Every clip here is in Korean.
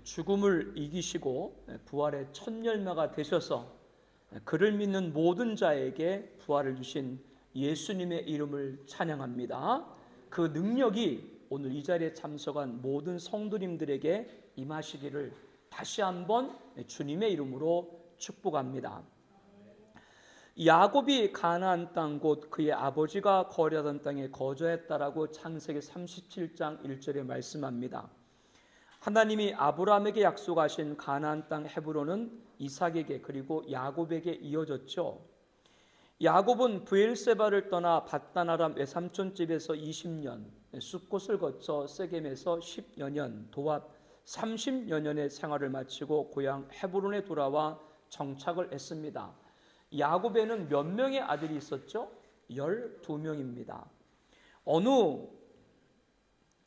죽음을 이기시고 부활의 첫 열매가 되셔서 그를 믿는 모든 자에게 부활을 주신 예수님의 이름을 찬양합니다. 그 능력이 오늘 이 자리에 참석한 모든 성도님들에게 임하시기를 다시 한번 주님의 이름으로 축복합니다. 야곱이 가나안 땅 곧 그의 아버지가 거류하던 땅에 거주했다라고 창세기 37장 1절에 말씀합니다. 하나님이 아브라함에게 약속하신 가나안 땅 헤브론은 이삭에게 그리고 야곱에게 이어졌죠. 야곱은 브엘세바를 떠나 밧단 아람 외삼촌 집에서 20년, 숫곳을 거쳐 세겜에서 10여 년, 도합 30여 년의 생활을 마치고 고향 헤브론에 돌아와 정착을 했습니다. 야곱에는 몇 명의 아들이 있었죠? 12명입니다. 어느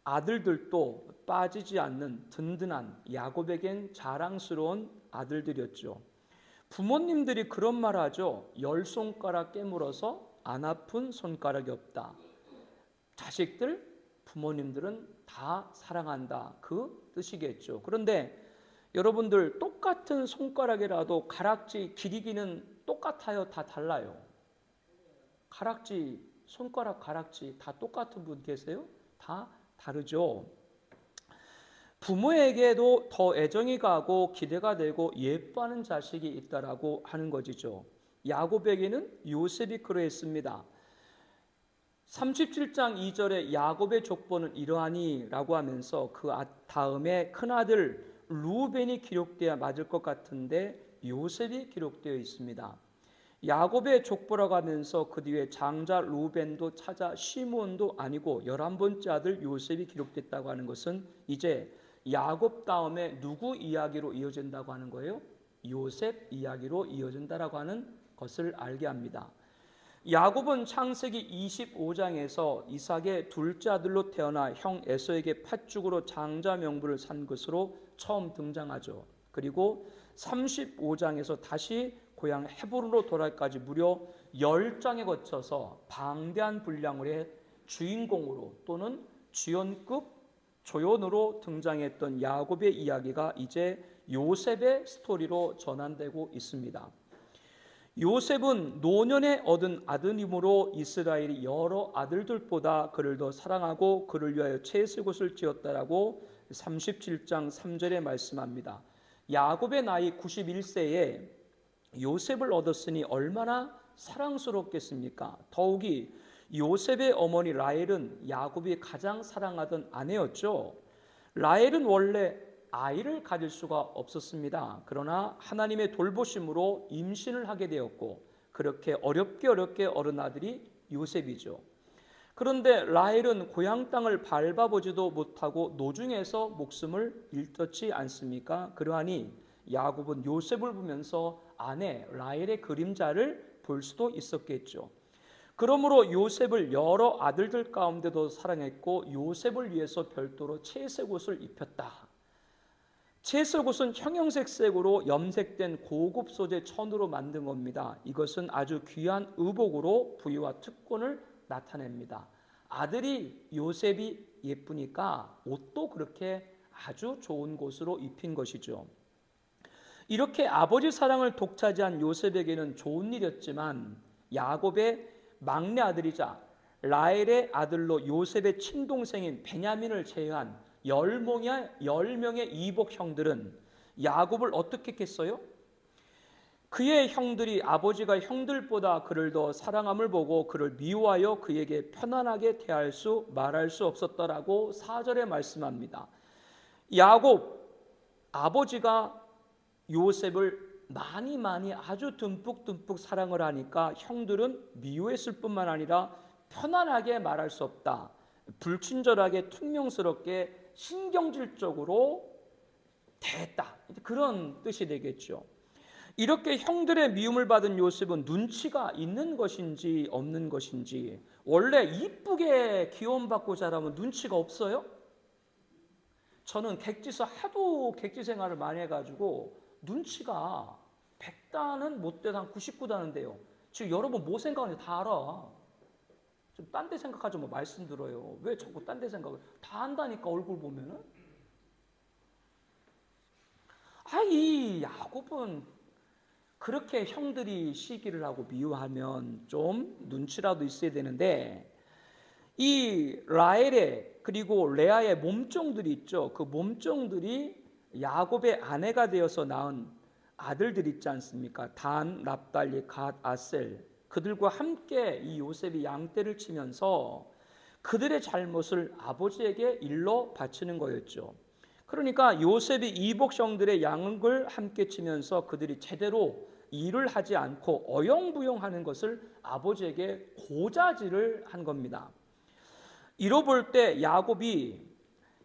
아들들도 빠지지 않는 든든한 야곱에겐 자랑스러운 아들들이었죠. 부모님들이 그런 말 하죠. 10손가락 깨물어서 안 아픈 손가락이 없다. 자식들, 부모님들은 다 사랑한다. 그 뜻이겠죠. 그런데 여러분들 똑같은 손가락이라도 가락지 길이기는 똑같아요? 다 달라요? 가락지, 손가락 가락지 다 똑같은 분 계세요? 다 다르죠. 부모에게도 더 애정이 가고 기대가 되고 예뻐하는 자식이 있다라고 하는 것이죠. 야곱에게는 요셉이 그러했습니다. 37장 2절에 야곱의 족보는 이러하니 라고 하면서 그 다음에 큰아들 루벤이 기록되어야 맞을 것 같은데 요셉이 기록되어 있습니다. 야곱의 족보라고 하면서 그 뒤에 장자 루벤도 찾아 시몬도 아니고 11번째 아들 요셉이 기록됐다고 하는 것은 이제 야곱 다음에 누구 이야기로 이어진다고 하는 거예요? 요셉 이야기로 이어진다라고 하는 것을 알게 합니다. 야곱은 창세기 25장에서 이삭의 둘째 아들로 태어나 형 에서에게 팥죽으로 장자 명분을 산 것으로 처음 등장하죠. 그리고 35장에서 다시 고향 헤브론으로 돌아가기까지 무려 10장에 거쳐서 방대한 분량의 주인공으로 또는 주연급 조연으로 등장했던 야곱의 이야기가 이제 요셉의 스토리로 전환되고 있습니다. 요셉은 노년에 얻은 아드님으로 이스라엘이 여러 아들들보다 그를 더 사랑하고 그를 위하여 채색옷을 지었다라고 37장 3절에 말씀합니다. 야곱의 나이 91세에 요셉을 얻었으니 얼마나 사랑스럽겠습니까? 더욱이 요셉의 어머니 라헬은 야곱이 가장 사랑하던 아내였죠. 라헬은 원래 아이를 가질 수가 없었습니다. 그러나 하나님의 돌보심으로 임신을 하게 되었고 그렇게 어렵게 얻은 아들이 요셉이죠. 그런데 라헬은 고향 땅을 밟아보지도 못하고 노중에서 목숨을 잃었지 않습니까? 그러하니 야곱은 요셉을 보면서 아내 라헬의 그림자를 볼 수도 있었겠죠. 그러므로 요셉을 여러 아들들 가운데도 사랑했고 요셉을 위해서 별도로 채색옷을 입혔다. 채색옷은 형형색색으로 염색된 고급 소재 천으로 만든 겁니다. 이것은 아주 귀한 의복으로 부유와 특권을 나타냅니다. 아들이 요셉이 예쁘니까 옷도 그렇게 아주 좋은 곳으로 입힌 것이죠. 이렇게 아버지 사랑을 독차지한 요셉에게는 좋은 일이었지만 야곱의 막내 아들이자 라헬의 아들로 요셉의 친동생인 베냐민을 제외한 10명의 이복 형들은 야곱을 어떻게 했겠어요? 그의 형들이 아버지가 형들보다 그를 더 사랑함을 보고 그를 미워하여 그에게 편안하게 말할 수 없었다라고 4절에 말씀합니다. 야곱 아버지가 요셉을 많이 아주 듬뿍 사랑을 하니까 형들은 미워했을 뿐만 아니라 편안하게 말할 수 없다. 불친절하게 퉁명스럽게 신경질적으로 대했다. 그런 뜻이 되겠죠. 이렇게 형들의 미움을 받은 요셉은 눈치가 있는 것인지 없는 것인지, 원래 이쁘게 귀여움받고 자라면 눈치가 없어요? 저는 객지에서 하도 객지 생활을 많이 해가지고 눈치가 100단은 못 돼서 한 99단인데요. 지금 여러분 뭐 생각하는지 다 알아. 좀 딴 데 생각하지 뭐 말씀 들어요. 왜 자꾸 딴 데 생각을 다 한다니까 얼굴 보면은. 이 야곱은 그렇게 형들이 시기를 하고 미워하면 좀 눈치라도 있어야 되는데, 이 라헬의 그리고 레아의 몸종들이 있죠. 그 몸종들이 야곱의 아내가 되어서 낳은 아들들 있지 않습니까? 단, 납달리, 갓, 아셀. 그들과 함께 이 요셉이 양떼를 치면서 그들의 잘못을 아버지에게 일러 바치는 거였죠. 그러니까 요셉이 이복성들의 양을 함께 치면서 그들이 제대로 일을 하지 않고 어영부영하는 것을 아버지에게 고자질을 한 겁니다. 이로 볼 때 야곱이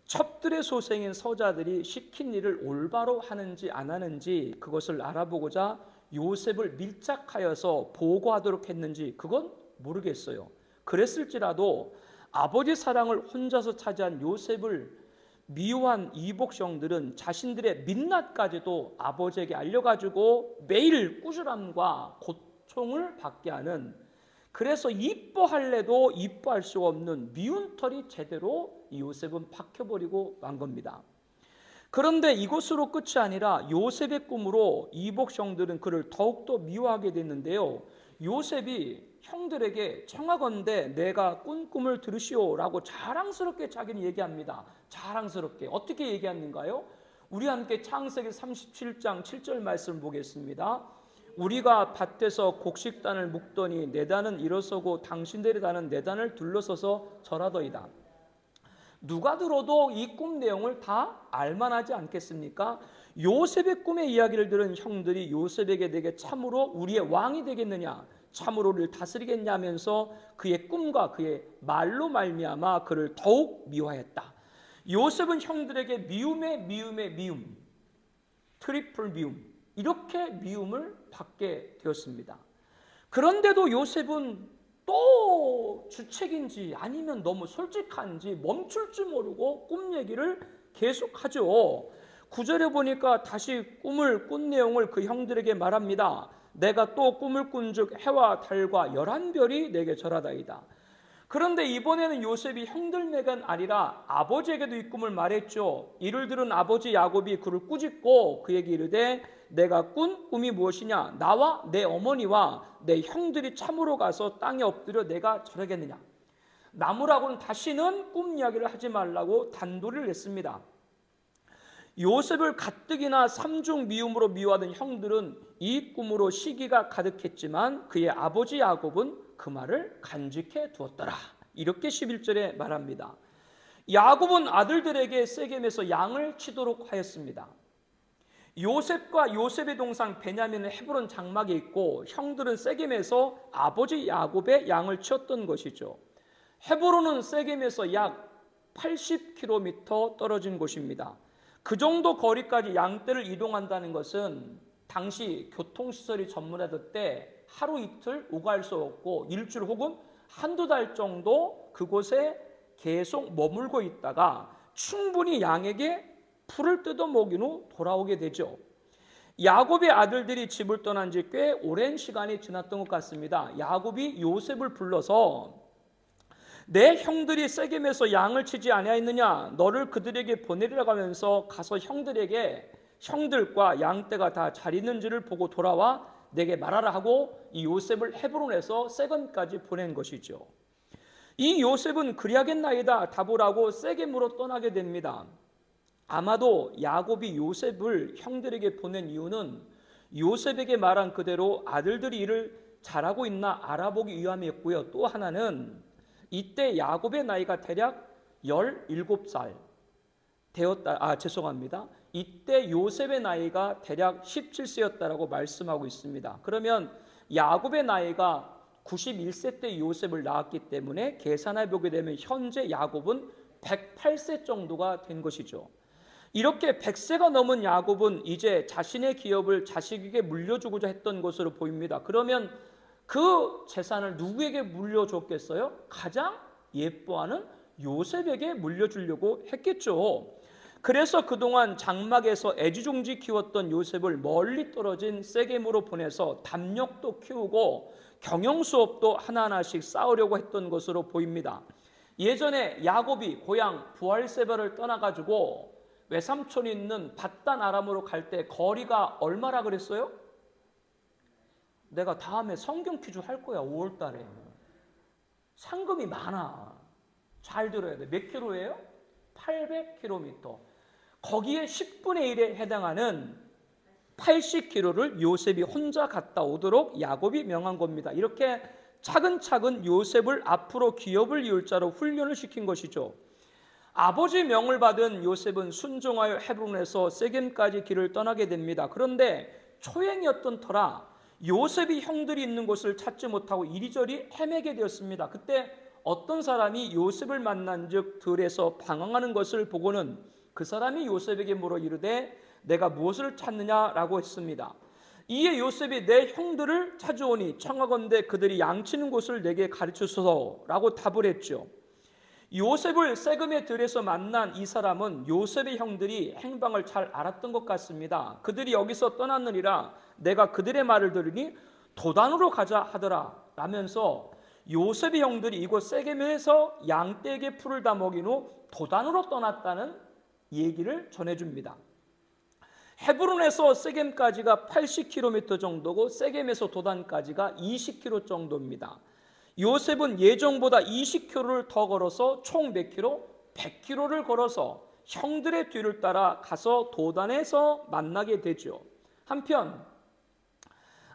첩들의 소생인 서자들이 시킨 일을 올바로 하는지 안 하는지 그것을 알아보고자 요셉을 밀착하여서 보고하도록 했는지 그건 모르겠어요. 그랬을지라도 아버지 사랑을 혼자서 차지한 요셉을 미워한 이복성들은 자신들의 민낯까지도 아버지에게 알려가지고 매일 꾸준함과 고통을 받게 하는, 그래서 이뻐할래도 이뻐할 수 없는 미운 털이 제대로 이 요셉은 박혀버리고 만 겁니다. 그런데 이것으로 끝이 아니라 요셉의 꿈으로 이복성들은 그를 더욱더 미워하게 됐는데요. 요셉이 형들에게 청하건대 내가 꾼 꿈을 들으시오라고 자랑스럽게 자기는 얘기합니다. 자랑스럽게 어떻게 얘기하는가요? 우리 함께 창세기 37장 7절 말씀 보겠습니다. 우리가 밭에서 곡식단을 묶더니 내 단은 일어서고 당신들의 단은 내 단을 둘러서서 절하더이다. 누가 들어도 이 꿈 내용을 다 알만하지 않겠습니까? 요셉의 꿈의 이야기를 들은 형들이 요셉에게 내게 참으로 우리의 왕이 되겠느냐, 참으로 우리를 다스리겠냐 하면서 그의 꿈과 그의 말로 말미암아 그를 더욱 미워했다. 요셉은 형들에게 미움의 미움, 트리플 미움, 이렇게 미움을 받게 되었습니다. 그런데도 요셉은 또 주책인지 아니면 너무 솔직한지 멈출 줄 모르고 꿈 얘기를 계속하죠. 9절에 보니까 다시 꿈을 꾼 내용을 그 형들에게 말합니다. 내가 또 꿈을 꾼즉 해와 달과 11별이 내게 절하다이다. 그런데 이번에는 요셉이 형들에게는 아니라 아버지에게도 이 꿈을 말했죠. 이를 들은 아버지 야곱이 그를 꾸짖고 그에게 이르되 내가 꾼 꿈이 무엇이냐? 나와 내 어머니와 내 형들이 참으로 가서 땅에 엎드려 내가 절하겠느냐? 나무라고는 다시는 꿈 이야기를 하지 말라고 단도리를 냈습니다. 요셉을 가뜩이나 삼중 미움으로 미워하던 형들은 이 꿈으로 시기가 가득했지만 그의 아버지 야곱은 그 말을 간직해 두었더라. 이렇게 11절에 말합니다. 야곱은 아들들에게 세겜에서 양을 치도록 하였습니다. 요셉과 요셉의 동상 베냐민은 헤브론 장막에 있고 형들은 세겜에서 아버지 야곱의 양을 치었던 것이죠. 헤브론은 세겜에서 약 80km 떨어진 곳입니다. 그 정도 거리까지 양떼를 이동한다는 것은 당시 교통시설이 전문화될 때 하루 이틀 오갈 수 없고 일주일 혹은 한두 달 정도 그곳에 계속 머물고 있다가 충분히 양에게 풀을 뜯어 먹인 후 돌아오게 되죠. 야곱의 아들들이 집을 떠난 지 꽤 오랜 시간이 지났던 것 같습니다. 야곱이 요셉을 불러서 내 형들이 세겜에서 양을 치지 아니하였느냐? 너를 그들에게 보내리라고 하면서 가서 형들과 양떼가 다 잘 있는지를 보고 돌아와 내게 말하라 하고 이 요셉을 헤브론에서 세겜까지 보낸 것이죠. 이 요셉은 그리하겠나이다 답을 하고 세겜으로 떠나게 됩니다. 아마도 야곱이 요셉을 형들에게 보낸 이유는 요셉에게 말한 그대로 아들들이 일을 잘하고 있나 알아보기 위함이었고요. 또 하나는 이때 야곱의 나이가 대략 17살 되었다. 죄송합니다. 이때 요셉의 나이가 대략 17세였다라고 말씀하고 있습니다. 그러면 야곱의 나이가 91세 때 요셉을 낳았기 때문에 계산해 보게 되면 현재 야곱은 108세 정도가 된 것이죠. 이렇게 100세가 넘은 야곱은 이제 자신의 기업을 자식에게 물려주고자 했던 것으로 보입니다. 그러면 그 재산을 누구에게 물려줬겠어요? 가장 예뻐하는 요셉에게 물려주려고 했겠죠. 그래서 그동안 장막에서 애지중지 키웠던 요셉을 멀리 떨어진 세겜으로 보내서 담력도 키우고 경영수업도 하나하나씩 쌓으려고 했던 것으로 보입니다. 예전에 야곱이 고향 부알세바를 떠나가지고 외삼촌이 있는 바단 아람으로 갈 때 거리가 얼마라 그랬어요? 내가 다음에 성경 퀴즈 할 거야. 5월 달에. 상금이 많아. 잘 들어야 돼. 몇 킬로예요? 800km. 거기에 10분의 1에 해당하는 80km를 요셉이 혼자 갔다 오도록 야곱이 명한 겁니다. 이렇게 차근차근 요셉을 앞으로 기업을 이을 자로 훈련을 시킨 것이죠. 아버지 명을 받은 요셉은 순종하여 헤브론에서 세겜까지 길을 떠나게 됩니다. 그런데 초행이었던 터라 요셉이 형들이 있는 곳을 찾지 못하고 이리저리 헤매게 되었습니다. 그때 어떤 사람이 요셉을 만난 즉 들에서 방황하는 것을 보고는 그 사람이 요셉에게 물어 이르되 내가 무엇을 찾느냐라고 했습니다. 이에 요셉이 내 형들을 찾아오니 청하건대 그들이 양치는 곳을 내게 가르치소서라고 답을 했죠. 요셉을 세금의 들에서 만난 이 사람은 요셉의 형들이 행방을 잘 알았던 것 같습니다. 그들이 여기서 떠났느니라 내가 그들의 말을 들으니 도단으로 가자 하더라 라면서 요셉의 형들이 이곳 세겜에서 양떼에게 풀을 다 먹인 후 도단으로 떠났다는 얘기를 전해줍니다. 헤브론에서 세겜까지가 80km 정도고 세겜에서 도단까지가 20km 정도입니다. 요셉은 예정보다 20km를 더 걸어서 총 몇 킬로? 100km를 걸어서 형들의 뒤를 따라 가서 도단에서 만나게 되죠. 한편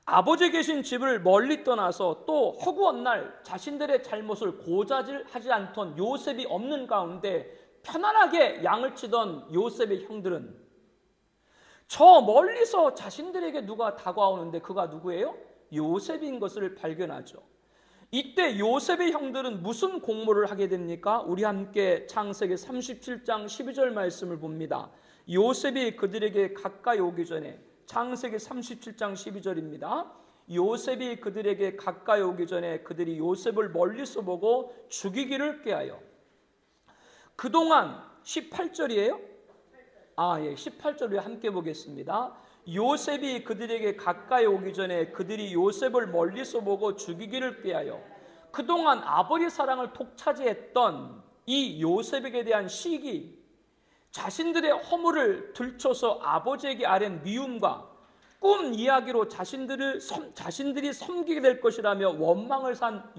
아버지 계신 집을 멀리 떠나서 또 허구한 날 자신들의 잘못을 고자질하지 않던 요셉이 없는 가운데 편안하게 양을 치던 요셉의 형들은 저 멀리서 자신들에게 누가 다가오는데 그가 누구예요? 요셉인 것을 발견하죠. 이때 요셉의 형들은 무슨 공모를 하게 됩니까? 우리 함께 창세기 37장 12절 말씀을 봅니다. 요셉이 그들에게 가까이 오기 전에 창세기 37장 12절입니다. 요셉이 그들에게 가까이 오기 전에 그들이 요셉을 멀리서 보고 죽이기를 꾀하여 그동안 18절이에요? 예, 18절을 함께 보겠습니다. 요셉이 그들에게 가까이 오기 전에 그들이 요셉을 멀리서 보고 죽이기를 꾀하여 그동안 아버지 사랑을 독차지했던 이 요셉에게 대한 시기, 자신들의 허물을 들춰서 아버지에게 아랜 미움과 꿈 이야기로 자신들이 섬기게 될 것이라며 원망을 산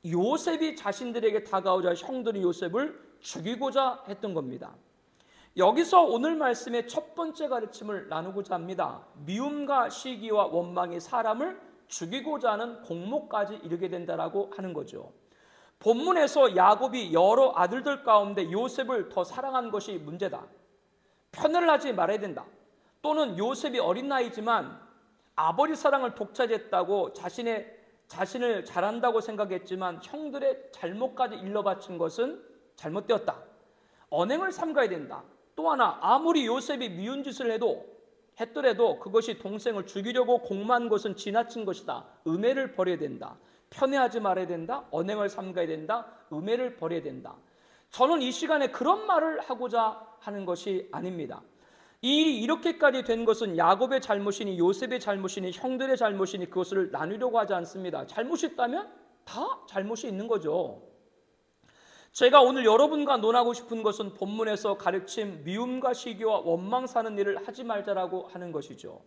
요셉이 자신들에게 다가오자 형들이 요셉을 죽이고자 했던 겁니다. 여기서 오늘 말씀의 첫 번째 가르침을 나누고자 합니다. 미움과 시기와 원망이 사람을 죽이고자 하는 공모까지 이르게 된다라고 하는 거죠. 본문에서 야곱이 여러 아들들 가운데 요셉을 더 사랑한 것이 문제다. 편을 하지 말아야 된다. 또는 요셉이 어린 나이지만 아버지 사랑을 독차지했다고 자신을 잘한다고 생각했지만 형들의 잘못까지 일러바친 것은 잘못되었다. 언행을 삼가야 된다. 또 하나 아무리 요셉이 미운 짓을 했더라도 그것이 동생을 죽이려고 공모한 것은 지나친 것이다. 음해를 버려야 된다. 편애하지 말아야 된다. 언행을 삼가야 된다. 음해를 버려야 된다. 저는 이 시간에 그런 말을 하고자 하는 것이 아닙니다. 이 일이 이렇게까지 된 것은 야곱의 잘못이니 요셉의 잘못이니 형들의 잘못이니 그것을 나누려고 하지 않습니다. 잘못이 있다면 다 잘못이 있는 거죠. 제가 오늘 여러분과 논하고 싶은 것은 본문에서 가르침 미움과 시기와 원망 사는 일을 하지 말자라고 하는 것이죠.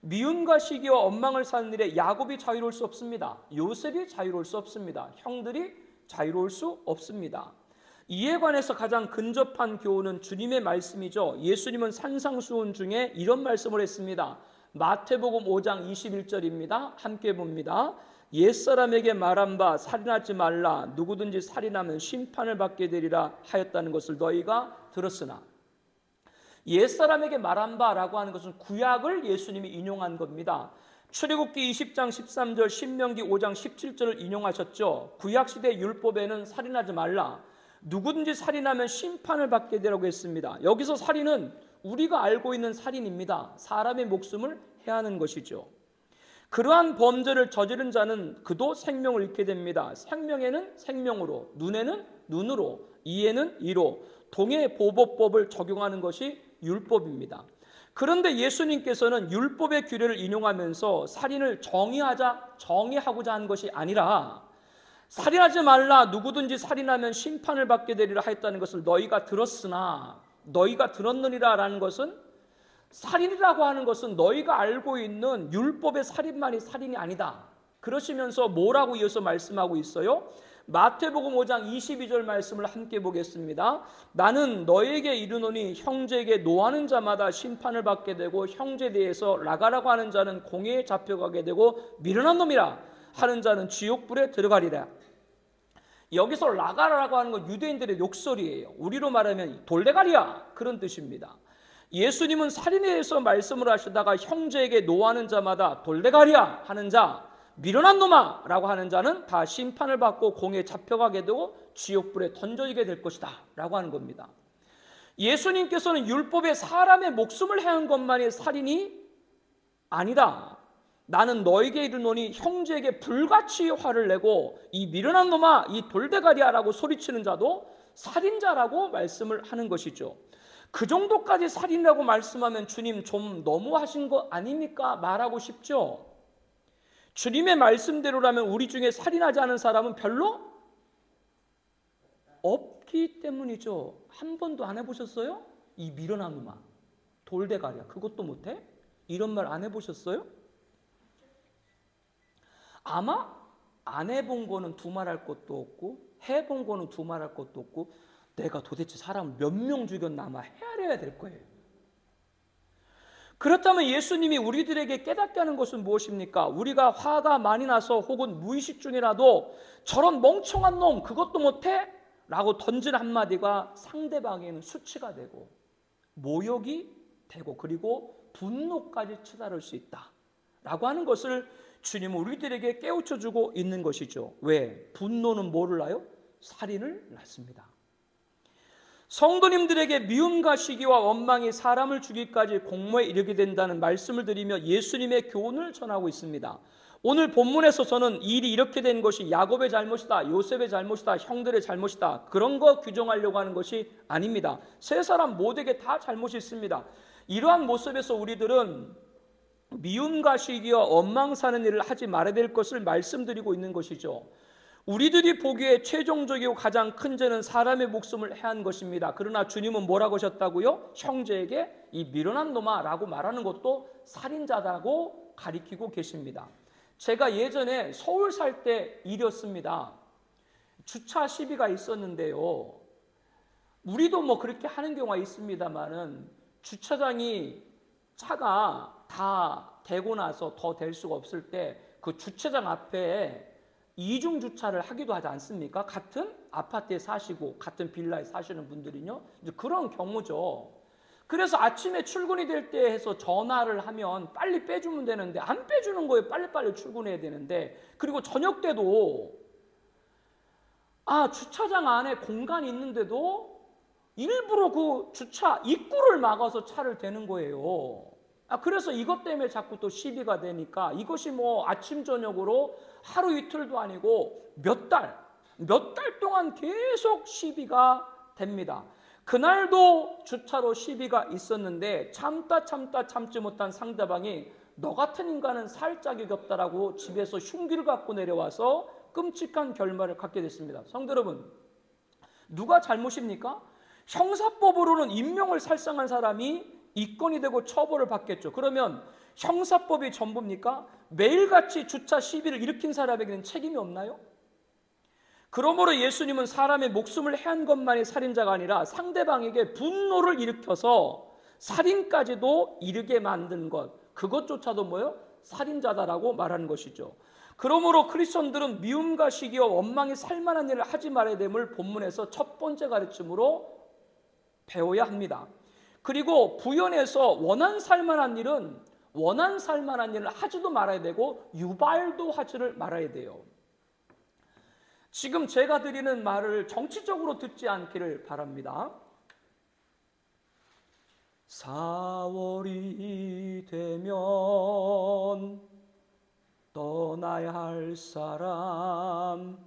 미움과 시기와 원망을 사는 일에 야곱이 자유로울 수 없습니다. 요셉이 자유로울 수 없습니다. 형들이 자유로울 수 없습니다. 이에 관해서 가장 근접한 교훈은 주님의 말씀이죠. 예수님은 산상수훈 중에 이런 말씀을 했습니다. 마태복음 5장 21절입니다. 함께 봅니다. 옛사람에게 말한 바 살인하지 말라 누구든지 살인하면 심판을 받게 되리라 하였다는 것을 너희가 들었으나 옛사람에게 말한 바라고 하는 것은 구약을 예수님이 인용한 겁니다. 출애굽기 20장 13절 신명기 5장 17절을 인용하셨죠. 구약시대 율법에는 살인하지 말라 누구든지 살인하면 심판을 받게 되라고 했습니다. 여기서 살인은 우리가 알고 있는 살인입니다. 사람의 목숨을 해하는 것이죠. 그러한 범죄를 저지른 자는 그도 생명을 잃게 됩니다. 생명에는 생명으로, 눈에는 눈으로, 이에는 이로 동해 보복법을 적용하는 것이 율법입니다. 그런데 예수님께서는 율법의 규례를 인용하면서 살인을 정의하고자 한 것이 아니라 살인하지 말라 누구든지 살인하면 심판을 받게 되리라 하였다는 것을 너희가 들었으나 너희가 들었느니라 라는 것은, 살인이라고 하는 것은 너희가 알고 있는 율법의 살인만이 살인이 아니다. 그러시면서 뭐라고 이어서 말씀하고 있어요? 마태복음 5장 22절 말씀을 함께 보겠습니다. 나는 너에게 이르노니 형제에게 노하는 자마다 심판을 받게 되고 형제에 대해서 라가라고 하는 자는 공회에 잡혀가게 되고 미련한 놈이라 하는 자는 지옥불에 들어가리라. 여기서 라가라고 하는 건 유대인들의 욕설이에요. 우리로 말하면 돌대가리야, 그런 뜻입니다. 예수님은 살인에 대해서 말씀을 하시다가 형제에게 노하는 자마다 돌대가리야 하는 자, 미련한 놈아 라고 하는 자는 다 심판을 받고 공에 잡혀가게 되고 지옥불에 던져지게 될 것이다 라고 하는 겁니다. 예수님께서는 율법에 사람의 목숨을 해한 것만이 살인이 아니다. 나는 너에게 이르노니 형제에게 불같이 화를 내고 이 미련한 놈아, 이 돌대가리야 라고 소리치는 자도 살인자라고 말씀을 하는 것이죠. 그 정도까지 살인이라고 말씀하면 주님 좀 너무하신 거 아닙니까? 말하고 싶죠. 주님의 말씀대로라면 우리 중에 살인하지 않은 사람은 별로 없기 때문이죠. 한 번도 안 해보셨어요? 이 미련한 놈아, 돌대가리야, 그것도 못해? 이런 말 안 해보셨어요? 아마 안 해본 거는 두말할 것도 없고 해본 거는 두말할 것도 없고 내가 도대체 사람 몇 명 죽였나 아마 헤아려야 될 거예요. 그렇다면 예수님이 우리들에게 깨닫게 하는 것은 무엇입니까? 우리가 화가 많이 나서 혹은 무의식 중이라도 저런 멍청한 놈 그것도 못해? 라고 던진 한마디가 상대방에게는 수치가 되고 모욕이 되고 그리고 분노까지 치달을 수 있다 라고 하는 것을 주님은 우리들에게 깨우쳐주고 있는 것이죠. 왜? 분노는 뭐를 낳아요? 살인을 낳습니다. 성도님들에게 미움과 시기와 원망이 사람을 죽이기까지 공모에 이르게 된다는 말씀을 드리며 예수님의 교훈을 전하고 있습니다. 오늘 본문에서 저는 일이 이렇게 된 것이 야곱의 잘못이다, 요셉의 잘못이다, 형들의 잘못이다 그런 거 규정하려고 하는 것이 아닙니다. 세 사람 모두에게 다 잘못이 있습니다. 이러한 모습에서 우리들은 미움과 시기와 원망 사는 일을 하지 말아야 될 것을 말씀드리고 있는 것이죠. 우리들이 보기에 최종적이고 가장 큰 죄는 사람의 목숨을 해한 것입니다. 그러나 주님은 뭐라고 하셨다고요? 형제에게 이 미련한 놈아 라고 말하는 것도 살인자라고 가리키고 계십니다. 제가 예전에 서울 살 때 일이었습니다. 주차 시비가 있었는데요. 우리도 뭐 그렇게 하는 경우가 있습니다만은 주차장이 차가 다 대고 나서 더 댈 수가 없을 때 그 주차장 앞에 이중 주차를 하기도 하지 않습니까? 같은 아파트에 사시고 같은 빌라에 사시는 분들은요. 이제 그런 경우죠. 그래서 아침에 출근이 될 때 해서 전화를 하면 빨리 빼주면 되는데 안 빼주는 거예요. 빨리빨리 출근해야 되는데. 그리고 저녁 때도 주차장 안에 공간이 있는데도 일부러 그 주차 입구를 막아서 차를 대는 거예요. 그래서 이것 때문에 자꾸 또 시비가 되니까 이것이 뭐 아침 저녁으로 하루 이틀도 아니고 몇 달 동안 계속 시비가 됩니다. 그날도 주차로 시비가 있었는데 참지 못한 상대방이 너 같은 인간은 살 자격이 없다라고 집에서 흉기를 갖고 내려와서 끔찍한 결말을 갖게 됐습니다. 성도 여러분, 누가 잘못입니까? 형사법으로는 인명을 살상한 사람이 입건이 되고 처벌을 받겠죠. 그러면 형사법이 전부입니까? 매일같이 주차 시비를 일으킨 사람에게는 책임이 없나요? 그러므로 예수님은 사람의 목숨을 해한 것만이 살인자가 아니라 상대방에게 분노를 일으켜서 살인까지도 이르게 만든 것, 그것조차도 뭐예요? 살인자다라고 말하는 것이죠. 그러므로 크리스천들은 미움과 시기와 원망이 살만한 일을 하지 말아야 됨을 본문에서 첫 번째 가르침으로 배워야 합니다. 그리고 부연해서 원한 살만한 일을 하지도 말아야 되고 유발도 하지를 말아야 돼요. 지금 제가 드리는 말을 정치적으로 듣지 않기를 바랍니다. 4월이 되면 떠나야 할 사람,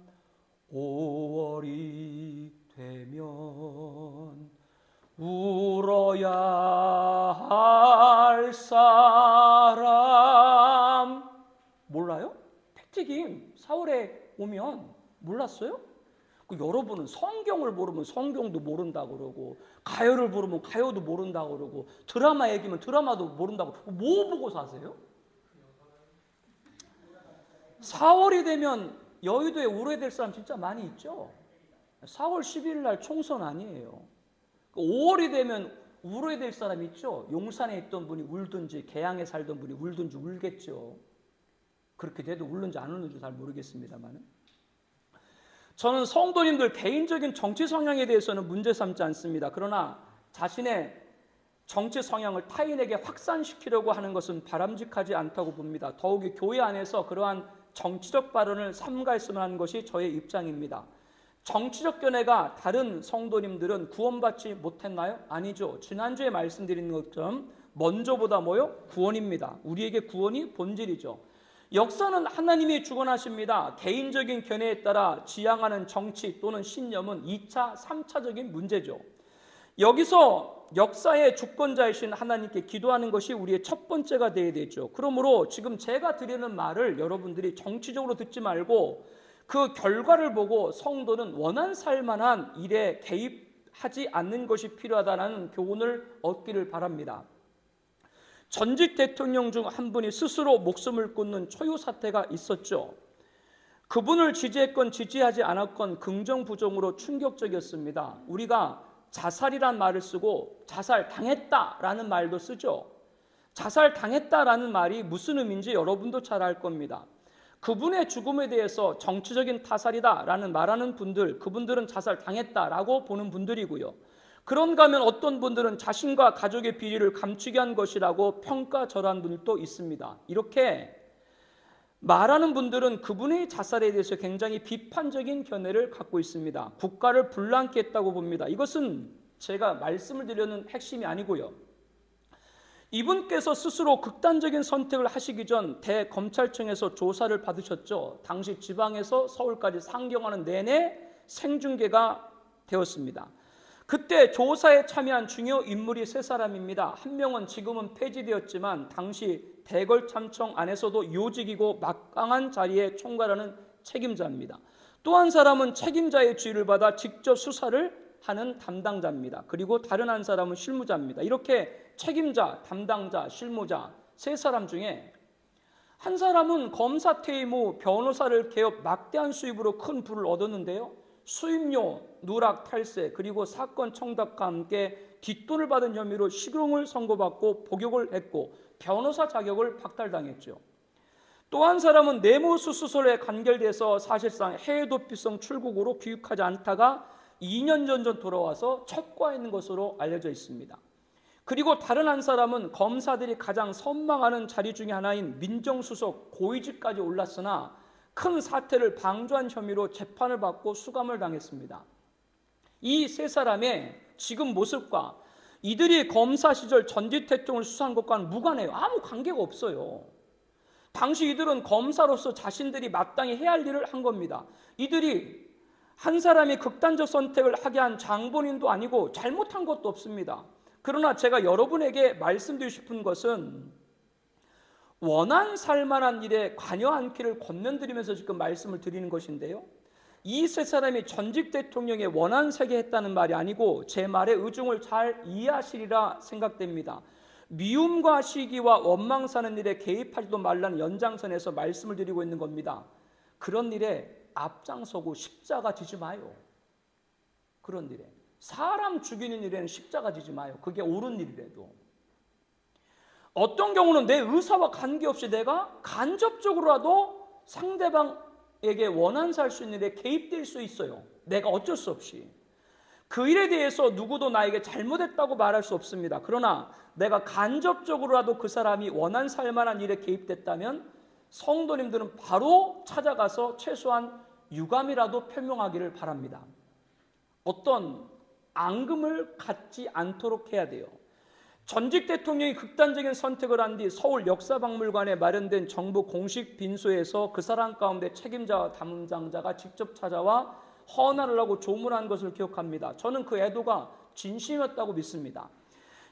5월이 되면 울어야 할 사람. 몰라요? 패티김 4월에 오면 몰랐어요? 여러분은 성경을 모르면 성경도 모른다고 그러고, 가요를 부르면 가요도 모른다고 그러고, 드라마 얘기면 드라마도 모른다고, 뭐 보고 사세요? 4월이 되면 여의도에 우회될 사람 진짜 많이 있죠. 4월 10일 날 총선 아니에요. 5월이 되면 울어야 사람 있죠. 용산에 있던 분이 울든지 계양에 살던 분이 울든지 울겠죠. 그렇게 돼도 울는지 안 울는지 잘 모르겠습니다만, 저는 성도님들 개인적인 정치 성향에 대해서는 문제 삼지 않습니다. 그러나 자신의 정치 성향을 타인에게 확산시키려고 하는 것은 바람직하지 않다고 봅니다. 더욱이 교회 안에서 그러한 정치적 발언을 삼가했으면 하는 것이 저의 입장입니다. 정치적 견해가 다른 성도님들은 구원받지 못했나요? 아니죠. 지난주에 말씀드린 것처럼 먼저보다 뭐요? 구원입니다. 우리에게 구원이 본질이죠. 역사는 하나님이 주관하십니다. 개인적인 견해에 따라 지향하는 정치 또는 신념은 2차, 3차적인 문제죠. 여기서 역사의 주권자이신 하나님께 기도하는 것이 우리의 첫 번째가 되어야 되죠. 그러므로 지금 제가 드리는 말을 여러분들이 정치적으로 듣지 말고 그 결과를 보고 성도는 원한 살만한 일에 개입하지 않는 것이 필요하다는 교훈을 얻기를 바랍니다. 전직 대통령 중 한 분이 스스로 목숨을 끊는 초유 사태가 있었죠. 그분을 지지했건 지지하지 않았건 긍정 부정으로 충격적이었습니다. 우리가 자살이란 말을 쓰고 자살 당했다라는 말도 쓰죠. 자살 당했다라는 말이 무슨 의미인지 여러분도 잘 알 겁니다. 그분의 죽음에 대해서 정치적인 타살이다라는 말하는 분들, 그분들은 자살 당했다라고 보는 분들이고요. 그런가 하면 어떤 분들은 자신과 가족의 비리를 감추게 한 것이라고 평가절하는 분들도 있습니다. 이렇게 말하는 분들은 그분의 자살에 대해서 굉장히 비판적인 견해를 갖고 있습니다. 국가를 불안케 했다고 봅니다. 이것은 제가 말씀을 드리는 핵심이 아니고요. 이분께서 스스로 극단적인 선택을 하시기 전 대검찰청에서 조사를 받으셨죠. 당시 지방에서 서울까지 상경하는 내내 생중계가 되었습니다. 그때 조사에 참여한 중요 인물이 세 사람입니다. 한 명은 지금은 폐지되었지만 당시 대검찰청 안에서도 요직이고 막강한 자리에 총괄하는 책임자입니다. 또 한 사람은 책임자의 지휘를 받아 직접 수사를 하는 담당자입니다. 그리고 다른 한 사람은 실무자입니다. 이렇게 책임자, 담당자, 실무자 세 사람 중에 한 사람은 검사 퇴임 후 변호사를 개업 막대한 수입으로 큰 부를 얻었는데요. 수임료, 누락, 탈세, 그리고 사건 청탁과 함께 뒷돈을 받은 혐의로 실형을 선고받고 복역을 했고 변호사 자격을 박탈당했죠. 또 한 사람은 뇌물수수설에 간결돼서 사실상 해외 도피성 출국으로 귀국하지 않다가 2년 전 돌아와서 첩과했는 것으로 알려져 있습니다. 그리고 다른 한 사람은 검사들이 가장 선망하는 자리 중에 하나인 민정수석 고위직까지 올랐으나 큰 사태를 방조한 혐의로 재판을 받고 수감을 당했습니다. 이 세 사람의 지금 모습과 이들이 검사 시절 전직 대통령을 수사한 것과는 무관해요. 아무 관계가 없어요. 당시 이들은 검사로서 자신들이 마땅히 해야 할 일을 한 겁니다. 이들이 한 사람이 극단적 선택을 하게 한 장본인도 아니고 잘못한 것도 없습니다. 그러나 제가 여러분에게 말씀드리고 싶은 것은 원한 살만한 일에 관여 않기를 권면드리면서 지금 말씀을 드리는 것인데요. 이 세 사람이 전직 대통령의 원한 세계했다는 말이 아니고 제 말의 의중을 잘 이해하시리라 생각됩니다. 미움과 시기와 원망 사는 일에 개입하지도 말라는 연장선에서 말씀을 드리고 있는 겁니다. 그런 일에 앞장서고 십자가 지지 마요. 그런 일에 사람 죽이는 일에는 십자가 지지 마요. 그게 옳은 일이라도. 어떤 경우는 내 의사와 관계없이 내가 간접적으로라도 상대방에게 원한사 할 수 있는 일에 개입될 수 있어요. 내가 어쩔 수 없이. 그 일에 대해서 누구도 나에게 잘못했다고 말할 수 없습니다. 그러나 내가 간접적으로라도 그 사람이 원한사 할 만한 일에 개입됐다면 성도님들은 바로 찾아가서 최소한 유감이라도 표명하기를 바랍니다. 어떤 앙금을 갖지 않도록 해야 돼요. 전직 대통령이 극단적인 선택을 한 뒤 서울 역사박물관에 마련된 정부 공식 빈소에서 그 사람 가운데 책임자와 담당자가 직접 찾아와 헌화를 하고 조문한 것을 기억합니다. 저는 그 애도가 진심이었다고 믿습니다.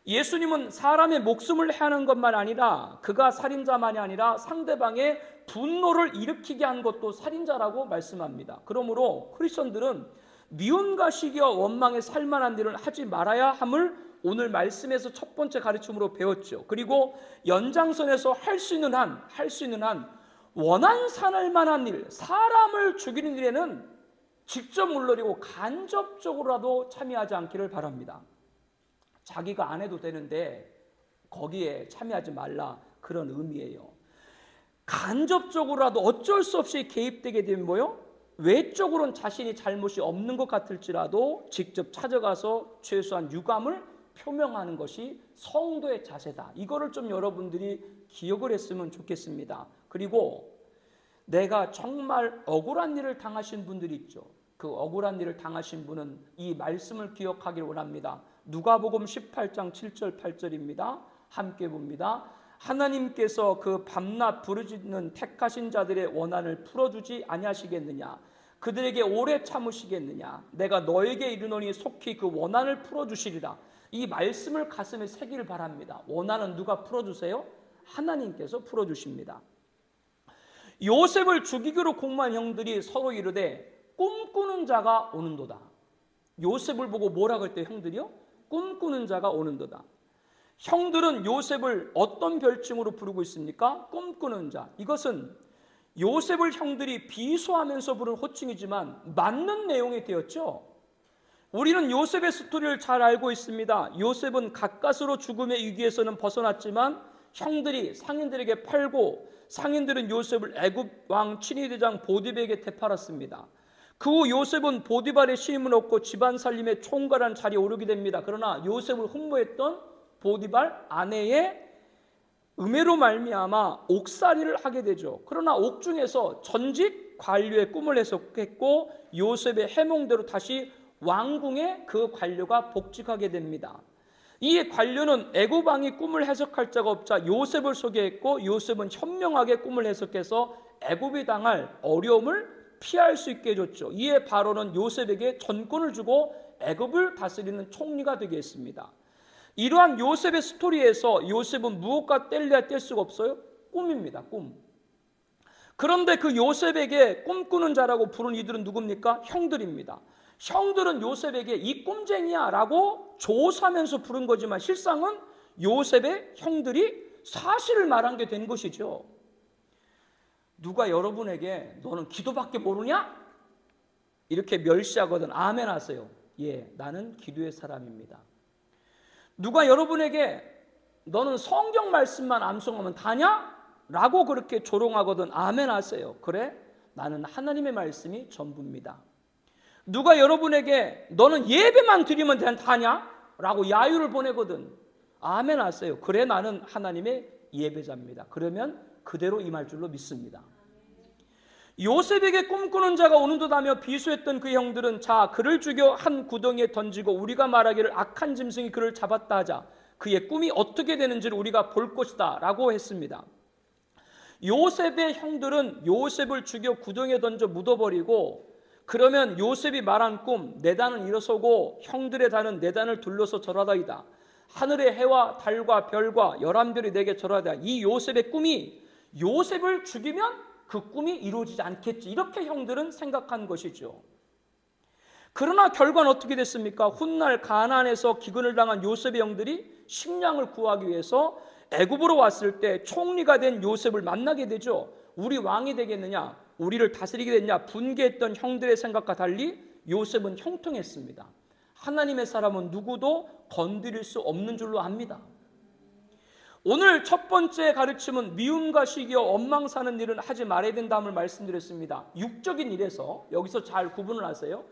예수님은 사람의 목숨을 해하는 것만 아니라 그가 살인자만이 아니라 상대방의 분노를 일으키게 한 것도 살인자라고 말씀합니다. 그러므로 크리스천들은 미움과 시기와 원망에 살만한 일을 하지 말아야 함을 오늘 말씀에서 첫 번째 가르침으로 배웠죠. 그리고 연장선에서 할 수 있는 한 원한 살할 만한 일, 사람을 죽이는 일에는 직접 물러리고 간접적으로라도 참여하지 않기를 바랍니다. 자기가 안 해도 되는데 거기에 참여하지 말라, 그런 의미예요. 간접적으로라도 어쩔 수 없이 개입되게 되면 뭐요? 외적으로는 자신이 잘못이 없는 것 같을지라도 직접 찾아가서 최소한 유감을 표명하는 것이 성도의 자세다. 이거를 좀 여러분들이 기억을 했으면 좋겠습니다. 그리고 내가 정말 억울한 일을 당하신 분들이 있죠. 그 억울한 일을 당하신 분은 이 말씀을 기억하기를 원합니다. 누가복음 18장 7절 8절입니다. 함께 봅니다. 하나님께서 그 밤낮 부르짖는 택하신 자들의 원한을 풀어주지 아니하시겠느냐? 그들에게 오래 참으시겠느냐? 내가 너에게 이르노니 속히 그 원한을 풀어주시리라. 이 말씀을 가슴에 새기를 바랍니다. 원한은 누가 풀어주세요? 하나님께서 풀어주십니다. 요셉을 죽이기로 공모한 형들이 서로 이르되 꿈꾸는 자가 오는도다. 요셉을 보고 뭐라 그랬대요? 형들이요? 꿈꾸는 자가 오는도다. 형들은 요셉을 어떤 별칭으로 부르고 있습니까? 꿈꾸는 자. 이것은 요셉을 형들이 비수하면서 부른 호칭이지만 맞는 내용이 되었죠. 우리는 요셉의 스토리를 잘 알고 있습니다. 요셉은 가까스로 죽음의 위기에서는 벗어났지만 형들이 상인들에게 팔고 상인들은 요셉을 애굽 왕 친위대장 보디발에게 되팔았습니다. 그 후 요셉은 보디발의 시임을 얻고 집안 살림의 총괄한 자리에 오르게 됩니다. 그러나 요셉을 흠모했던 보디발 아내의 음해로 말미암아 옥살이를 하게 되죠. 그러나 옥중에서 전직 관료의 꿈을 해석했고 요셉의 해몽대로 다시 왕궁의 그 관료가 복직하게 됩니다. 이 관료는 애굽 왕이 꿈을 해석할 자가 없자 요셉을 소개했고 요셉은 현명하게 꿈을 해석해서 애굽이 당할 어려움을 피할 수 있게 해줬죠. 이에 바로는 요셉에게 전권을 주고 애굽을 다스리는 총리가 되게 했습니다. 이러한 요셉의 스토리에서 요셉은 무엇과 뗄래야 뗄 수가 없어요? 꿈입니다. 꿈. 그런데 그 요셉에게 꿈꾸는 자라고 부른 이들은 누굽니까? 형들입니다. 형들은 요셉에게 이 꿈쟁이야 라고 조사하면서 부른 거지만 실상은 요셉의 형들이 사실을 말한 게 된 것이죠. 누가 여러분에게 너는 기도밖에 모르냐? 이렇게 멸시하거든 아멘 하세요. 예, 나는 기도의 사람입니다. 누가 여러분에게 너는 성경 말씀만 암송하면 다냐? 라고 그렇게 조롱하거든 아멘 하세요. 그래, 나는 하나님의 말씀이 전부입니다. 누가 여러분에게 너는 예배만 드리면 다냐? 라고 야유를 보내거든 아멘 하세요. 그래, 나는 하나님의 예배자입니다. 그러면 그대로 임할 줄로 믿습니다. 요셉에게 꿈꾸는 자가 오는도다며 비수했던 그 형들은 자, 그를 죽여 한 구덩이에 던지고 우리가 말하기를 악한 짐승이 그를 잡았다 하자. 그의 꿈이 어떻게 되는지를 우리가 볼 것이다 라고 했습니다. 요셉의 형들은 요셉을 죽여 구덩이에 던져 묻어버리고 그러면 요셉이 말한 꿈, 내 단은 일어서고 형들의 단은 내 단을 둘러서 절하다이다. 하늘의 해와 달과 별과 11별이 내게 절하다. 이 요셉의 꿈이 요셉을 죽이면 그 꿈이 이루어지지 않겠지. 이렇게 형들은 생각한 것이죠. 그러나 결과는 어떻게 됐습니까? 훗날 가나안에서 기근을 당한 요셉의 형들이 식량을 구하기 위해서 애굽으로 왔을 때 총리가 된 요셉을 만나게 되죠. 우리 왕이 되겠느냐? 우리를 다스리게 됐냐? 분개했던 형들의 생각과 달리 요셉은 형통했습니다. 하나님의 사람은 누구도 건드릴 수 없는 줄로 압니다. 오늘 첫 번째 가르침은 미움과 시기와 원망 사는 일은 하지 말아야 된다음을 말씀드렸습니다. 육적인 일에서, 여기서 잘 구분을 하세요.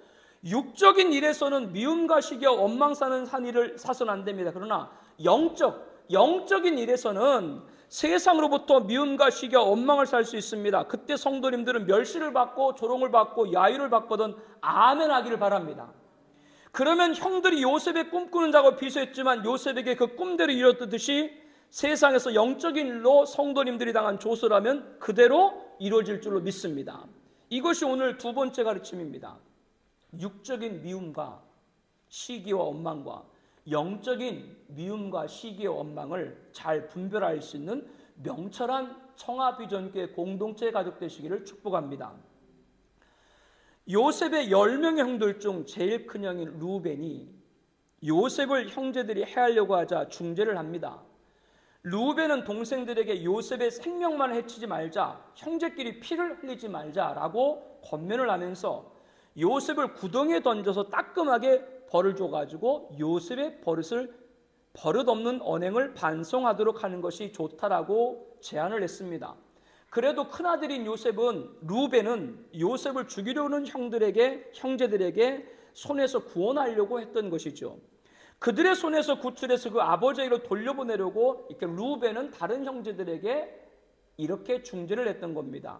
육적인 일에서는 미움과 시기와 원망 사는 일을 사서는 안 됩니다. 그러나 영적인 일에서는 세상으로부터 미움과 시기와 원망을 살 수 있습니다. 그때 성도님들은 멸시를 받고 조롱을 받고 야유를 받거든 아멘 하기를 바랍니다. 그러면 형들이 요셉의 꿈꾸는 자고 비수했지만 요셉에게 그 꿈대로 이루어졌듯이 세상에서 영적인 일로 성도님들이 당한 조소라면 그대로 이루어질 줄로 믿습니다. 이것이 오늘 두 번째 가르침입니다. 육적인 미움과 시기와 원망과 영적인 미움과 시기의 원망을 잘 분별할 수 있는 명철한 청아비전교회 공동체 가족 되시기를 축복합니다. 요셉의 10명의 형들 중 제일 큰 형인 루벤이 요셉을 형제들이 해하려고 하자 중재를 합니다. 루벤은 동생들에게 요셉의 생명만 해치지 말자, 형제끼리 피를 흘리지 말자라고 권면을 하면서 요셉을 구덩이에 던져서 따끔하게 벌을 줘가지고 요셉의 버릇없는 언행을 반성하도록 하는 것이 좋다라고 제안을 했습니다. 그래도 큰아들인 루벤은 요셉을 죽이려는 형제들에게 손에서 구원하려고 했던 것이죠. 그들의 손에서 구출해서 그 아버지에게로 돌려보내려고 이렇게 루벤은 다른 형제들에게 이렇게 중재를 했던 겁니다.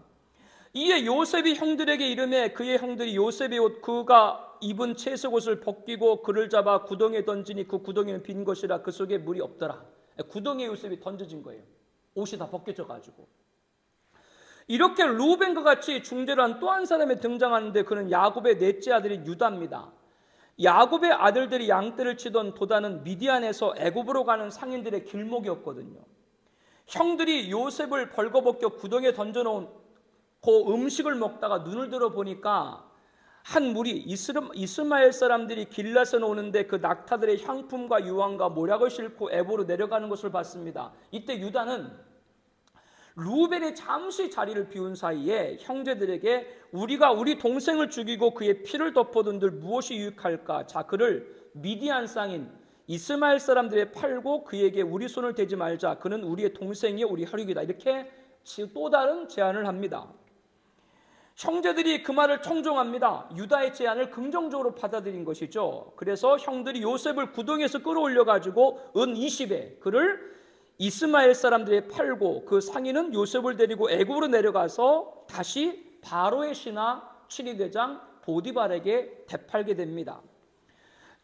이에 요셉이 형들에게 이르매 그의 형들이 요셉의 옷 그가 입은 채색옷을 벗기고 그를 잡아 구덩이에 던지니 그 구덩이는 빈 것이라 그 속에 물이 없더라. 구덩이에 요셉이 던져진 거예요. 옷이 다 벗겨져 가지고. 이렇게 루벤과 같이 중재를 한 또 한 사람이 등장하는데 그는 야곱의 넷째 아들인 유다입니다. 야곱의 아들들이 양떼를 치던 도단은 미디안에서 애굽으로 가는 상인들의 길목이었거든요. 형들이 요셉을 벌거벗겨 구덩이에 던져놓은 그 음식을 먹다가 눈을 들어 보니까 한 무리 이스마엘 사람들이 길라서 오는데 그 낙타들의 향품과 유황과 모략을 싣고 애굽으로 내려가는 것을 봤습니다. 이때 유다는 루벤이 잠시 자리를 비운 사이에 형제들에게 우리가 우리 동생을 죽이고 그의 피를 덮어둔들 무엇이 유익할까? 자, 그를 미디안 쌍인 이스마엘 사람들에 팔고 그에게 우리 손을 대지 말자. 그는 우리의 동생이요 우리 혈육이다. 이렇게 또 다른 제안을 합니다. 형제들이 그 말을 청종합니다. 유다의 제안을 긍정적으로 받아들인 것이죠. 그래서 형들이 요셉을 구덩이에서 끌어올려가지고 은 20에 그를 이스마엘 사람들이 팔고 그 상인은 요셉을 데리고 애굽으로 내려가서 다시 바로의 신하 7위 대장 보디발에게 되팔게 됩니다.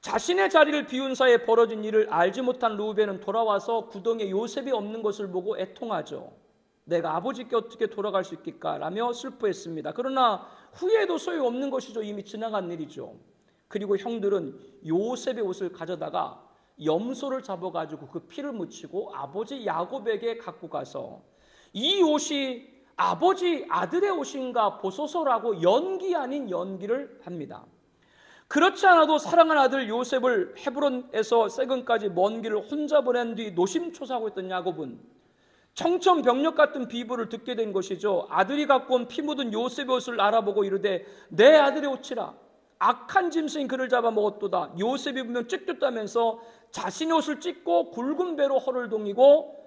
자신의 자리를 비운 사이에 벌어진 일을 알지 못한 루벤은 돌아와서 구덩이에 요셉이 없는 것을 보고 애통하죠. 내가 아버지께 어떻게 돌아갈 수 있겠까라며 슬퍼했습니다. 그러나 후회도 소용없는 것이죠. 이미 지나간 일이죠. 그리고 형들은 요셉의 옷을 가져다가 염소를 잡아가지고 그 피를 묻히고 아버지 야곱에게 갖고 가서 이 옷이 아버지 아들의 옷인가 보소서라고 연기 아닌 연기를 합니다. 그렇지 않아도 사랑하는 아들 요셉을 헤브론에서 세금까지 먼 길을 혼자 보낸 뒤 노심초사하고 있던 야곱은 청천벽력 같은 비유를 듣게 된 것이죠. 아들이 갖고 온 피 묻은 요셉의 옷을 알아보고 이르되 내 아들의 옷이라. 악한 짐승이 그를 잡아 먹었도다. 요셉이 보면 찢겼다면서 자신의 옷을 찢고 굵은 배로 허를 동이고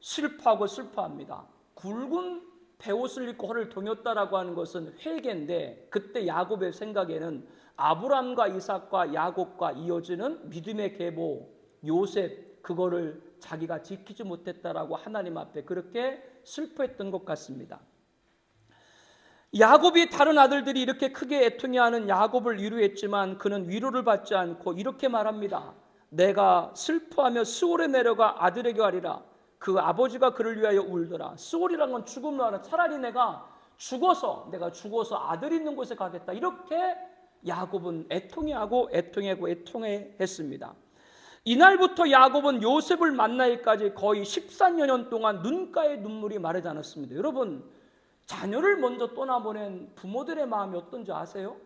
슬퍼합니다. 굵은 배옷을 입고 허를 동였다라고 하는 것은 회개인데 그때 야곱의 생각에는 아브람과 이삭과 야곱과 이어지는 믿음의 계보 요셉 그거를 자기가 지키지 못했다라고 하나님 앞에 그렇게 슬퍼했던 것 같습니다. 야곱이 다른 아들들이 이렇게 크게 애통해하는 야곱을 위로했지만 그는 위로를 받지 않고 이렇게 말합니다. 내가 슬퍼하며 스올에 내려가 아들에게 가리라. 그 아버지가 그를 위하여 울더라. 스올이란 건 죽음을 하라. 차라리 내가 죽어서 아들 있는 곳에 가겠다. 이렇게 야곱은 애통해했습니다. 이날부터 야곱은 요셉을 만나기까지 거의 14년 동안 눈가에 눈물이 마르지 않았습니다. 여러분 자녀를 먼저 떠나보낸 부모들의 마음이 어떤지 아세요?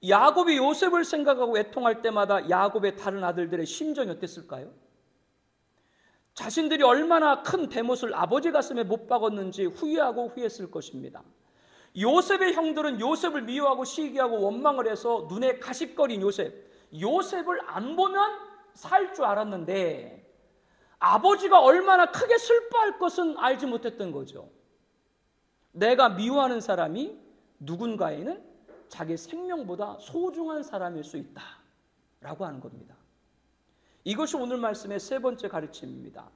야곱이 요셉을 생각하고 애통할 때마다 야곱의 다른 아들들의 심정이 어땠을까요? 자신들이 얼마나 큰 대못을 아버지 가슴에 못 박았는지 후회했을 것입니다. 요셉의 형들은 요셉을 미워하고 시기하고 원망을 해서 눈에 가십거린 요셉을 안 보면 살 줄 알았는데 아버지가 얼마나 크게 슬퍼할 것은 알지 못했던 거죠. 내가 미워하는 사람이 누군가에는 자기 생명보다 소중한 사람일 수 있다라고 하는 겁니다. 이것이 오늘 말씀의 세 번째 가르침입니다.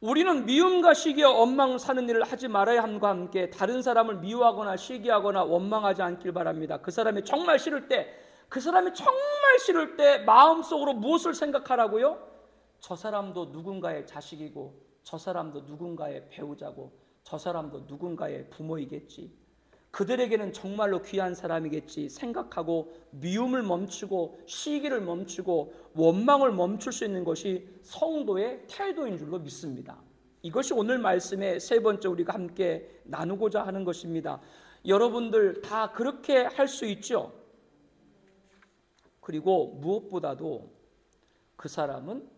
우리는 미움과 시기와 원망 사는 일을 하지 말아야 함과 함께 다른 사람을 미워하거나 시기하거나 원망하지 않길 바랍니다. 그 사람이 정말 싫을 때 마음속으로 무엇을 생각하라고요? 저 사람도 누군가의 자식이고 저 사람도 누군가의 배우자고 저 사람도 누군가의 부모이겠지. 그들에게는 정말로 귀한 사람이겠지 생각하고 미움을 멈추고 시기를 멈추고 원망을 멈출 수 있는 것이 성도의 태도인 줄로 믿습니다. 이것이 오늘 말씀의 세 번째 우리가 함께 나누고자 하는 것입니다. 여러분들 다 그렇게 할 수 있죠? 그리고 무엇보다도 그 사람은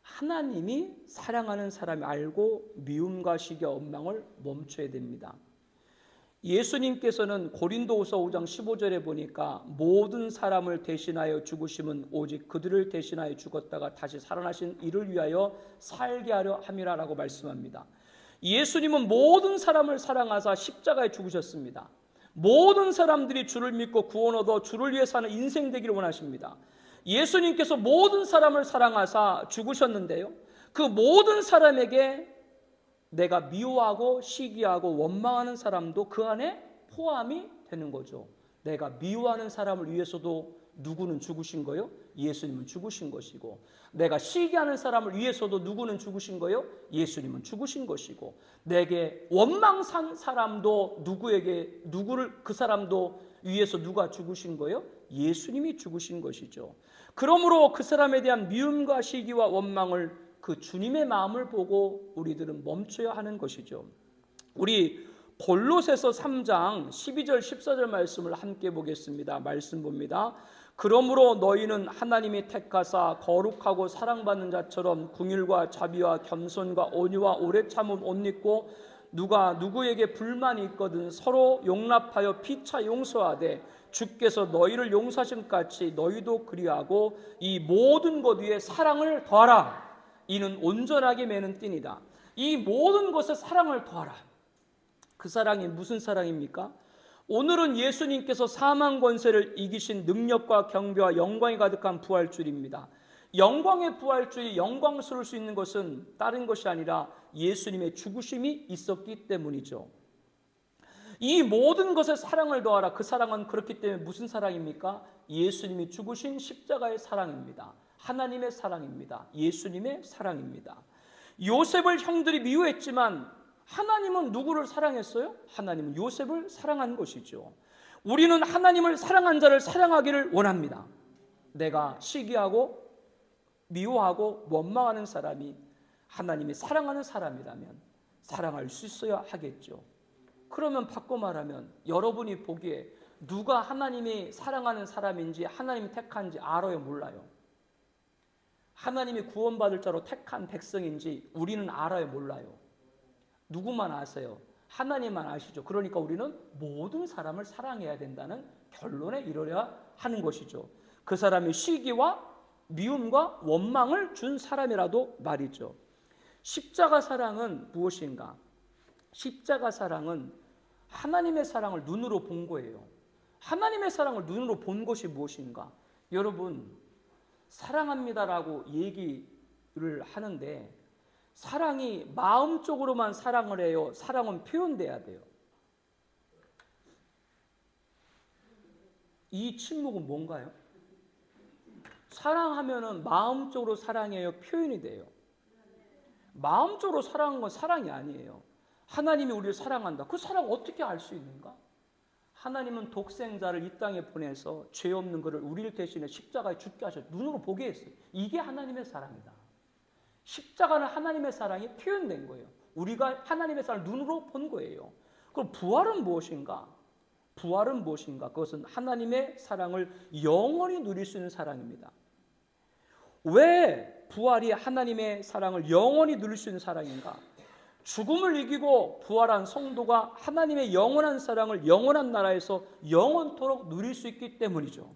하나님이 사랑하는 사람이 알고 미움과 시기와 원망을 멈춰야 됩니다. 예수님께서는 고린도후서 5장 15절에 보니까 모든 사람을 대신하여 죽으심은 오직 그들을 대신하여 죽었다가 다시 살아나신 이를 위하여 살게 하려 함이라라고 말씀합니다. 예수님은 모든 사람을 사랑하사 십자가에 죽으셨습니다. 모든 사람들이 주를 믿고 구원 얻어 주를 위해 사는 인생 되기를 원하십니다. 예수님께서 모든 사람을 사랑하사 죽으셨는데요, 그 모든 사람에게 내가 미워하고 시기하고 원망하는 사람도 그 안에 포함이 되는 거죠. 내가 미워하는 사람을 위해서도 누구는 죽으신 거요? 예수님은 죽으신 것이고, 내가 시기하는 사람을 위해서도 누구는 죽으신 거요? 예수님은 죽으신 것이고, 내게 원망한 사람도 누구를 그 사람도 위해서 누가 죽으신 거요? 예수님이 죽으신 것이죠. 그러므로 그 사람에 대한 미움과 시기와 원망을 그 주님의 마음을 보고 우리들은 멈춰야 하는 것이죠. 우리 골로새서 3장 12절 14절 말씀을 함께 보겠습니다. 말씀 봅니다. 그러므로 너희는 하나님이 택하사 거룩하고 사랑받는 자처럼 긍휼과 자비와 겸손과 온유와 오래 참음 옷 입고 누가 누구에게 불만이 있거든 서로 용납하여 피차 용서하되 주께서 너희를 용서하신 같이 너희도 그리하고 이 모든 것 위에 사랑을 더하라. 이는 온전하게 매는 띠니다. 이 모든 것에 사랑을 더하라. 그 사랑이 무슨 사랑입니까? 오늘은 예수님께서 사망 권세를 이기신 능력과 경배와 영광이 가득한 부활주일입니다. 영광의 부활주일이 영광스러울 수 있는 것은 다른 것이 아니라 예수님의 죽으심이 있었기 때문이죠. 이 모든 것에 사랑을 더하라. 그 사랑은 그렇기 때문에 무슨 사랑입니까? 예수님이 죽으신 십자가의 사랑입니다. 하나님의 사랑입니다. 예수님의 사랑입니다. 요셉을 형들이 미워했지만 하나님은 누구를 사랑했어요? 하나님은 요셉을 사랑한 것이죠. 우리는 하나님을 사랑한 자를 사랑하기를 원합니다. 내가 시기하고 미워하고 원망하는 사람이 하나님이 사랑하는 사람이라면 사랑할 수 있어야 하겠죠. 그러면 바꿔 말하면 여러분이 보기에 누가 하나님이 사랑하는 사람인지 하나님이 택한지 알아요, 몰라요? 하나님이 구원받을 자로 택한 백성인지 우리는 알아요, 몰라요? 누구만 아세요? 하나님만 아시죠. 그러니까 우리는 모든 사람을 사랑해야 된다는 결론에 이르러야 하는 것이죠. 그 사람이 시기와 미움과 원망을 준 사람이라도 말이죠. 십자가 사랑은 무엇인가? 십자가 사랑은 하나님의 사랑을 눈으로 본 거예요. 하나님의 사랑을 눈으로 본 것이 무엇인가? 여러분, 사랑합니다라고 얘기를 하는데 사랑이 마음적으로만 사랑을 해요? 사랑은 표현돼야 돼요. 이 침묵은 뭔가요? 사랑하면은 마음적으로 사랑해요? 표현이 돼요? 마음적으로 사랑한 건 사랑이 아니에요. 하나님이 우리를 사랑한다. 그 사랑 어떻게 알 수 있는가? 하나님은 독생자를 이 땅에 보내서 죄 없는 그를 우리를 대신해 십자가에 죽게 하셔 눈으로 보게 했어요. 이게 하나님의 사랑이다. 십자가는 하나님의 사랑이 표현된 거예요. 우리가 하나님의 사랑을 눈으로 본 거예요. 그럼 부활은 무엇인가? 부활은 무엇인가? 그것은 하나님의 사랑을 영원히 누릴 수 있는 사랑입니다. 왜 부활이 하나님의 사랑을 영원히 누릴 수 있는 사랑인가? 죽음을 이기고 부활한 성도가 하나님의 영원한 사랑을 영원한 나라에서 영원토록 누릴 수 있기 때문이죠.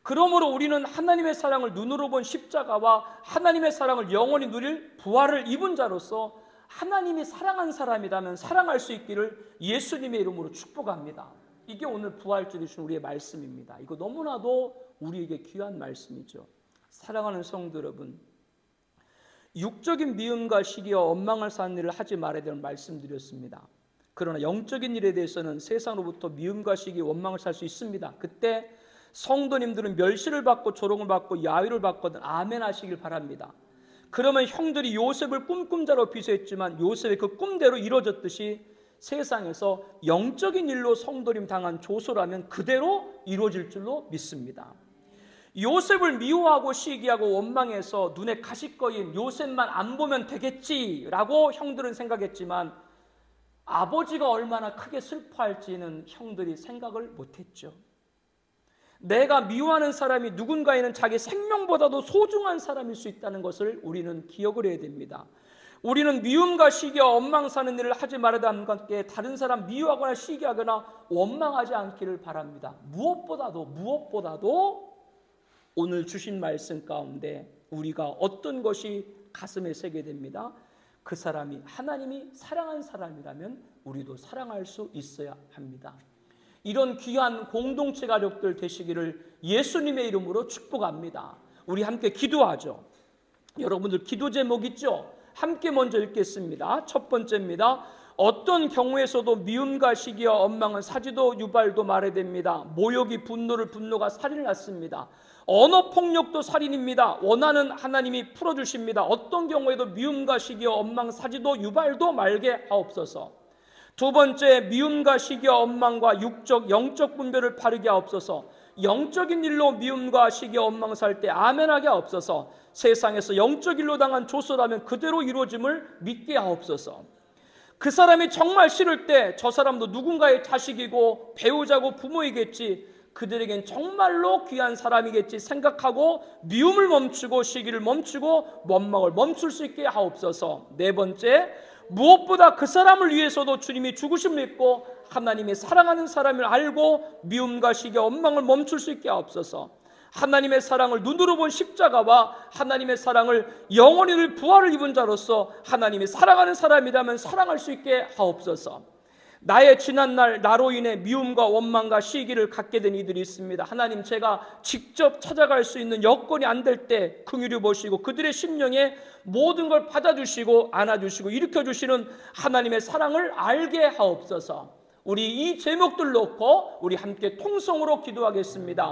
그러므로 우리는 하나님의 사랑을 눈으로 본 십자가와 하나님의 사랑을 영원히 누릴 부활을 입은 자로서 하나님이 사랑한 사람이라면 사랑할 수 있기를 예수님의 이름으로 축복합니다. 이게 오늘 부활주일 주신 우리의 말씀입니다. 이거 너무나도 우리에게 귀한 말씀이죠. 사랑하는 성도 여러분, 육적인 미움과 시기와 원망을 사는 일을 하지 말아야 되는 말씀드렸습니다. 그러나 영적인 일에 대해서는 세상으로부터 미움과 시기, 원망을 살 수 있습니다. 그때 성도님들은 멸시를 받고 조롱을 받고 야유를 받거든 아멘 하시길 바랍니다. 그러면 형들이 요셉을 꿈꾼자로 비유했지만 요셉의 그 꿈대로 이루어졌듯이 세상에서 영적인 일로 성도림 당한 조소라면 그대로 이루어질 줄로 믿습니다. 요셉을 미워하고 시기하고 원망해서 눈에 가시꺼인 요셉만 안 보면 되겠지라고 형들은 생각했지만 아버지가 얼마나 크게 슬퍼할지는 형들이 생각을 못했죠. 내가 미워하는 사람이 누군가에는 자기 생명보다도 소중한 사람일 수 있다는 것을 우리는 기억을 해야 됩니다. 우리는 미움과 시기와 원망사는 일을 하지 말아야 함과 함께 다른 사람 미워하거나 시기하거나 원망하지 않기를 바랍니다. 무엇보다도 오늘 주신 말씀 가운데 우리가 어떤 것이 가슴에 새게 됩니다. 그 사람이 하나님이 사랑한 사람이라면 우리도 사랑할 수 있어야 합니다. 이런 귀한 공동체 가족들 되시기를 예수님의 이름으로 축복합니다. 우리 함께 기도하죠. 여러분들 기도 제목 있죠? 함께 먼저 읽겠습니다. 첫 번째입니다. 어떤 경우에서도 미움과 시기와 원망은 사지도 유발도 말해야 됩니다. 모욕이 분노가 살인을 낳습니다. 언어폭력도 살인입니다. 원하는 하나님이 풀어주십니다. 어떤 경우에도 미움과 시기와 원망, 사지도 유발도 말게 하옵소서. 두 번째, 미움과 시기와 원망과 육적, 영적 분별을 바르게 하옵소서. 영적인 일로 미움과 시기와 원망을 살 때 아멘하게 하옵소서. 세상에서 영적 일로 당한 조소라면 그대로 이루어짐을 믿게 하옵소서. 그 사람이 정말 싫을 때 저 사람도 누군가의 자식이고 배우자고 부모이겠지, 그들에겐 정말로 귀한 사람이겠지 생각하고 미움을 멈추고 시기를 멈추고 원망을 멈출 수 있게 하옵소서. 네 번째, 무엇보다 그 사람을 위해서도 주님이 죽으심을 믿고 하나님이 사랑하는 사람을 알고 미움과 시기와 원망을 멈출 수 있게 하옵소서. 하나님의 사랑을 눈으로 본 십자가와 하나님의 사랑을 영원히 부활을 입은 자로서 하나님이 사랑하는 사람이라면 사랑할 수 있게 하옵소서. 나의 지난날 나로 인해 미움과 원망과 시기를 갖게 된 이들이 있습니다. 하나님, 제가 직접 찾아갈 수 있는 여건이 안 될 때 긍휼히 보시고 그들의 심령에 모든 걸 받아주시고 안아주시고 일으켜주시는 하나님의 사랑을 알게 하옵소서. 우리 이 제목들 놓고 우리 함께 통성으로 기도하겠습니다.